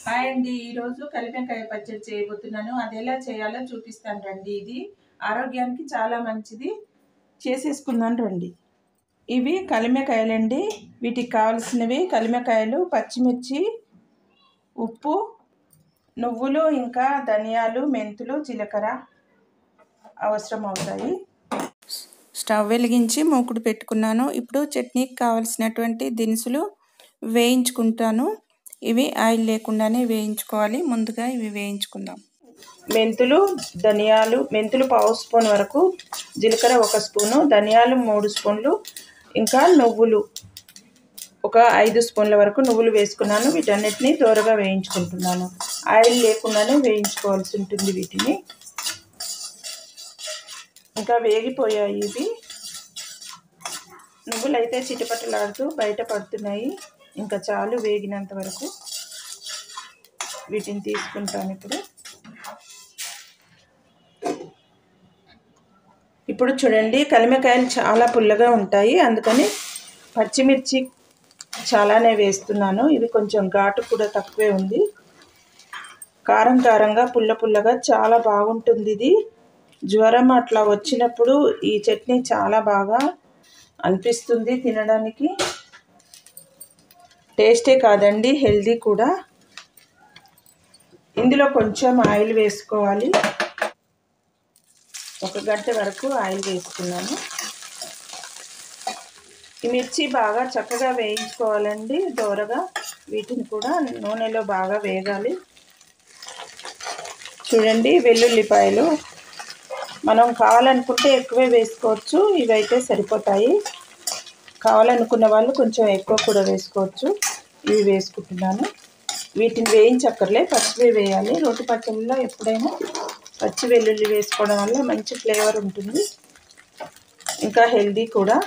Hi అండి, ఈరోజు కలిపెంకాయ పచ్చడి చేయబోతున్నాను. అది ఎలా చేయాలో చూపిస్తాను రండి. ఇది ఆరోగ్యానికి చాలా మంచిది. చేసేసుకుందాం రండి. ఇవి కలిమెకాయలండి. వీటికి కావాల్సినవి కలిమెకాయలు, పచ్చిమిర్చి, ఉప్పు, నువ్వులు, ఇంకా ధనియాలు, మెంతులు, జీలకర్ర అవసరం అవుతాయి. స్టవ్ వెలిగించి మూకుడు పెట్టుకున్నాను. ఇప్పుడు చట్నీకి కావాల్సినటువంటి దినుసులు వేయించుకుంటాను. ఇవి ఆయిల్ లేకుండానే వేయించుకోవాలి. ముందుగా ఇవి వేయించుకుందాం. మెంతులు, ధనియాలు, మెంతులు 1/2 స్పూన్ వరకు, జీలకర్ర 1 స్పూను, ధనియాలు 3 స్పూన్లు, ఇంకా నువ్వులు ఒక 5 స్పూన్ల వరకు నువ్వులు వేసుకున్నాను. వీటన్నిటిని త్వరగా వేయించుకుంటున్నాను. ఆయిల్ లేకుండానే వేయించుకోవాల్సి ఉంటుంది వీటిని. ఇంకా వేగిపోయాయి ఇవి. నువ్వులు అయితే చిటపటలాడుతూ బయట పడుతున్నాయి. ఇంకా చాలు వేగినంత వరకు. వీటిని తీసుకుంటాను ఇప్పుడు చూడండి, కలిమెకాయలు చాలా పుల్లగా ఉంటాయి. అందుకని పచ్చిమిర్చి చాలానే వేస్తున్నాను. ఇది కొంచెం ఘాటు కూడా తక్కువే ఉంది. కారం కారంగా పుల్ల పుల్లగా చాలా బాగుంటుంది. ఇది జ్వరం అట్లా వచ్చినప్పుడు ఈ చట్నీ చాలా బాగా అనిపిస్తుంది తినడానికి. టేస్టే కాదండి, హెల్దీ కూడా. ఇందులో కొంచెం ఆయిల్ వేసుకోవాలి. 1 గంట వరకు ఆయిల్ వేసుకున్నాను. ఈ మిర్చి బాగా చక్కగా వేయించుకోవాలండి, దోరగా. వీటిని కూడా నూనెలో బాగా వేగాలి. చూడండి, వెల్లుల్లిపాయలు మనం కావాలనుకుంటే ఎక్కువే వేసుకోవచ్చు. ఇవైతే సరిపోతాయి. కావాలనుకున్న వాళ్ళు కొంచెం ఎక్కువ కూడా వేసుకోవచ్చు. ఇవి వేసుకుంటున్నాను. వీటిని వేయించక్కర్లే, పచ్చివే వేయాలి. రోటి పచ్చళ్ళలో ఎప్పుడైనా పచ్చి వెల్లుల్లి వేసుకోవడం వల్ల మంచి ఫ్లేవర్ ఉంటుంది, ఇంకా హెల్దీ కూడా.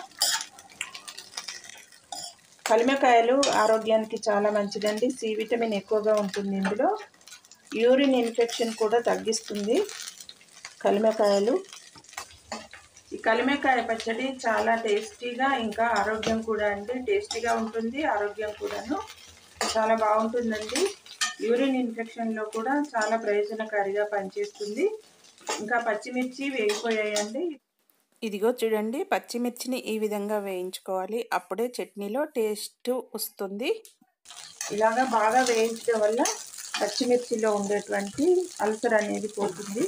కలిమెకాయలు ఆరోగ్యానికి చాలా మంచిదండి. సి విటమిన్ ఎక్కువగా ఉంటుంది ఇందులో. యూరిన్ ఇన్ఫెక్షన్ కూడా తగ్గిస్తుంది కలిమెకాయలు. ఈ కలిమెకాయ పచ్చడి చాలా టేస్టీగా, ఇంకా ఆరోగ్యం కూడా అండి. టేస్టీగా ఉంటుంది, ఆరోగ్యం కూడాను చాలా బాగుంటుందండి. యూరిన్ ఇన్ఫెక్షన్లో కూడా చాలా ప్రయోజనకారిగా పనిచేస్తుంది. ఇంకా పచ్చిమిర్చి వేగిపోయాయండి. ఇదిగో చూడండి, పచ్చిమిర్చిని ఈ విధంగా వేయించుకోవాలి. అప్పుడే చట్నీలో టేస్ట్ వస్తుంది. ఇలాగా బాగా వేయించడం వల్ల పచ్చిమిర్చిలో ఉండేటువంటి అల్సర్ అనేది పోతుంది.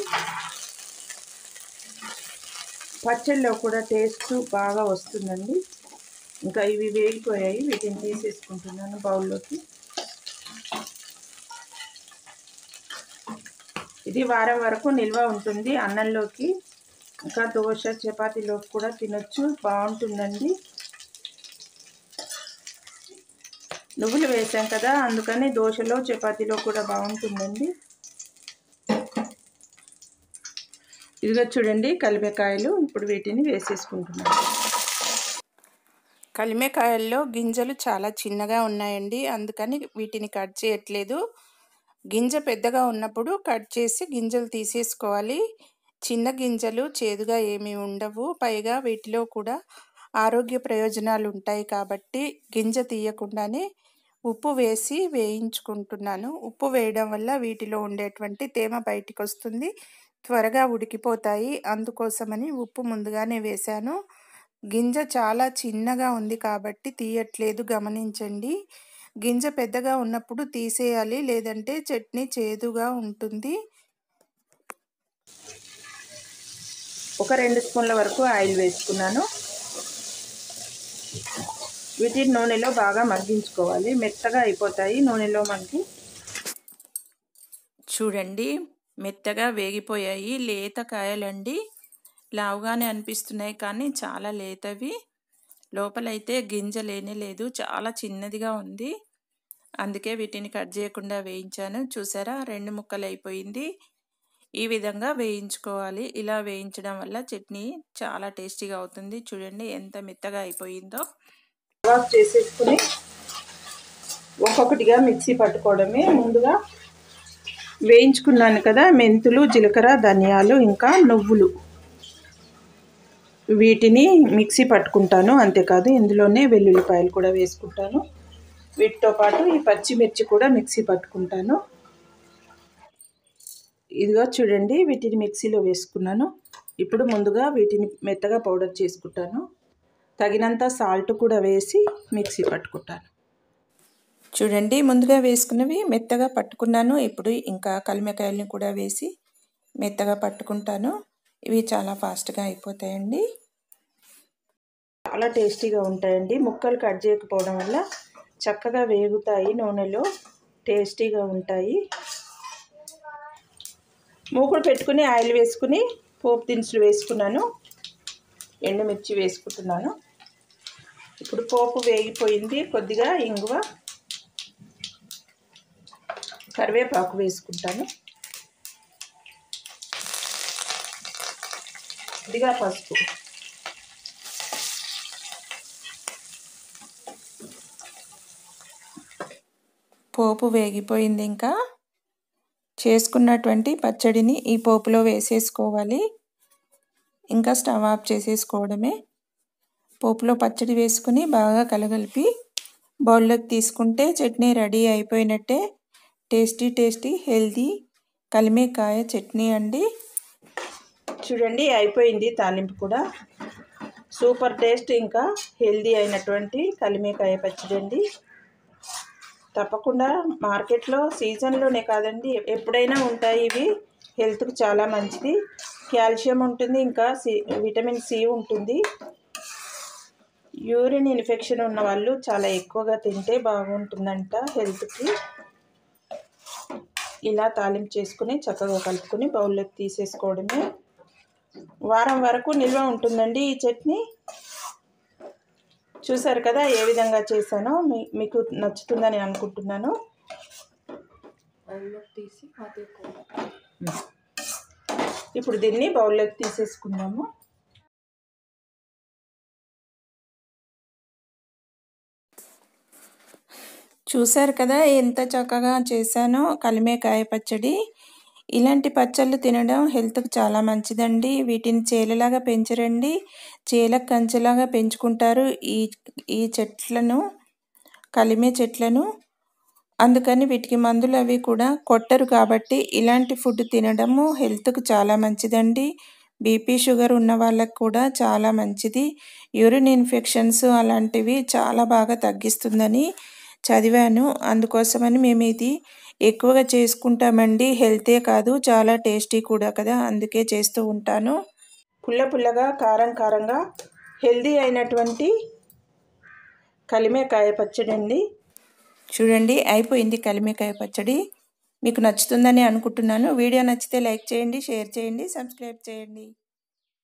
పచ్చళ్ళలో కూడా టేస్ట్ బాగా వస్తుందండి. ఇంకా ఇవి వేగిపోయాయి. వీటిని తీసేసుకుంటున్నాను బౌల్లోకి. ఇది వారం వరకు నిల్వ ఉంటుంది అన్నంలోకి. ఇంకా దోశ, చపాతీలోకి కూడా తినొచ్చు, బాగుంటుందండి. నువ్వులు వేసాం కదా, అందుకని దోశలో, చపాతీలో కూడా బాగుంటుందండి. ఇదిగో చూడండి కలిమెకాయలు. ఇప్పుడు వీటిని వేసేసుకుంటున్నాను. కలిమెకాయల్లో గింజలు చాలా చిన్నగా ఉన్నాయండి, అందుకని వీటిని కట్ చేయట్లేదు. గింజ పెద్దగా ఉన్నప్పుడు కట్ చేసి గింజలు తీసేసుకోవాలి. చిన్న గింజలు చేదుగా ఏమీ ఉండవు. పైగా వీటిలో కూడా ఆరోగ్య ప్రయోజనాలు ఉంటాయి కాబట్టి గింజ తీయకుండానే ఉప్పు వేసి వేయించుకుంటున్నాను. ఉప్పు వేయడం వల్ల వీటిలో ఉండేటువంటి తేమ బయటికి వస్తుంది, త్వరగా ఉడికిపోతాయి. అందుకోసమని ఉప్పు ముందుగానే వేశాను. గింజ చాలా చిన్నగా ఉంది కాబట్టి తీయట్లేదు, గమనించండి. గింజ పెద్దగా ఉన్నప్పుడు తీసేయాలి, లేదంటే చట్నీ చేదుగా ఉంటుంది. ఒక 2 స్పూన్ల వరకు ఆయిల్ వేసుకున్నాను. వీటిని నూనెలో బాగా మగ్గించుకోవాలి. మెత్తగా అయిపోతాయి నూనెలో మనకి. చూడండి, మెత్తగా వేగిపోయాయి. లేత కాయలండి, లావుగానే అనిపిస్తున్నాయి కానీ చాలా లేతవి. లోపలైతే గింజ లేనే లేదు, చాలా చిన్నదిగా ఉంది. అందుకే వీటిని కట్ చేయకుండా వేయించాను. చూసారా, 2 ముక్కలు అయిపోయింది. ఈ విధంగా వేయించుకోవాలి. ఇలా వేయించడం వల్ల చట్నీ చాలా టేస్టీగా అవుతుంది. చూడండి ఎంత మెత్తగా అయిపోయిందో. వాష్ చేసేసుకుని ఒక్కొక్కటిగా మిక్సీ పట్టుకోవడమే. ముందుగా వేయించుకున్నాను కదా మెంతులు, జీలకర్ర, ధనియాలు, ఇంకా నువ్వులు, వీటిని మిక్సీ పట్టుకుంటాను. అంతేకాదు ఇందులోనే వెల్లుల్లిపాయలు కూడా వేసుకుంటాను. వీటితో పాటు ఈ పచ్చిమిర్చి కూడా మిక్సీ పట్టుకుంటాను. ఇదిగో చూడండి, వీటిని మిక్సీలో వేసుకున్నాను. ఇప్పుడు ముందుగా వీటిని మెత్తగా పౌడర్ చేసుకుంటాను. తగినంత సాల్ట్ కూడా వేసి మిక్సీ పట్టుకుంటాను. చూడండి, ముందుగా వేసుకున్నవి మెత్తగా పట్టుకున్నాను. ఇప్పుడు ఇంకా కలిమికాయలని కూడా వేసి మెత్తగా పట్టుకుంటాను. ఇవి చాలా ఫాస్ట్గా అయిపోతాయండి. చాలా టేస్టీగా ఉంటాయండి. ముక్కలు కట్ చేయకపోవడం వల్ల చక్కగా వేగుతాయి, నూనెలో టేస్టీగా ఉంటాయి. మూకుడు పెట్టుకుని ఆయిల్ వేసుకుని పోపు దినుసులు వేసుకున్నాను. ఎండుమిర్చి వేసుకుంటున్నాను. ఇప్పుడు పోపు వేగిపోయింది. కొద్దిగా ఇంగువ, కరివేపాకు వేసుకుంటాను. కొద్దిగా పసుపు, పోపు వేగిపోయింది. ఇంకా చేసుకున్నటువంటి పచ్చడిని ఈ పోపులో వేసేసుకోవాలి. ఇంకా స్టవ్ ఆఫ్ చేసేసుకోవడమే. పోపులో పచ్చడి వేసుకుని బాగా కలగలిపి బౌల్లోకి తీసుకుంటే చట్నీ రెడీ అయిపోయినట్టే. టేస్టీ హెల్తీ కలిమికాయ చట్నీ అండి. చూడండి, అయిపోయింది. తాలింపు కూడా సూపర్ టేస్ట్ ఇంకా హెల్తీ అయినటువంటి కలిమికాయ పచ్చడి అండి. తప్పకుండా మార్కెట్లో సీజన్లోనే కాదండి, ఎప్పుడైనా ఉంటాయి. ఇవి హెల్త్కి చాలా మంచిది. కాల్షియం ఉంటుంది, ఇంకా విటమిన్ సి ఉంటుంది. యూరిన్ ఇన్ఫెక్షన్ ఉన్న వాళ్ళు చాలా ఎక్కువగా తింటే బాగుంటుందంట హెల్త్కి. ఇలా తాలింపు చేసుకుని చక్కగా కలుపుకొని బౌల్లోకి తీసేసుకోవడమే. వారం వరకు నిల్వ ఉంటుందండి ఈ చట్నీ. చూసారు కదా ఏ విధంగా చేశానో. మీకు నచ్చుతుందని అనుకుంటున్నాను. ఇప్పుడు దీన్ని బౌల్లోకి తీసేసుకుందాము. చూసారు కదా ఎంత చక్కగా చేశానో కలిమికాయ పచ్చడి. ఇలాంటి పచ్చళ్ళు తినడం హెల్త్కి చాలా మంచిదండి. వీటిని చేలలాగా పెంచరండి, చేల కంచెలాగా పెంచుకుంటారు ఈ చెట్లను, కలిమే చెట్లను. అందుకని వీటికి మందులు అవి కూడా కొట్టరు. కాబట్టి ఇలాంటి ఫుడ్ తినడము హెల్త్కి చాలా మంచిదండి. బీపీ షుగర్ ఉన్న వాళ్ళకు కూడా చాలా మంచిది. యూరిన్ ఇన్ఫెక్షన్స్ అలాంటివి చాలా బాగా తగ్గిస్తుందని చదివాను. అందుకోసమని మేము ఇది ఎక్కువగా చేసుకుంటామండి. హెల్తే కాదు, చాలా టేస్టీ కూడా కదా, అందుకే చేస్తూ ఉంటాను. పుల్లగా కారంగా హెల్తీ అయినటువంటి కలిమికాయ పచ్చడి అండి. చూడండి, అయిపోయింది కలిమికాయ పచ్చడి. మీకు నచ్చుతుందని అనుకుంటున్నాను. వీడియో నచ్చితే లైక్ చేయండి, షేర్ చేయండి, సబ్స్క్రైబ్ చేయండి.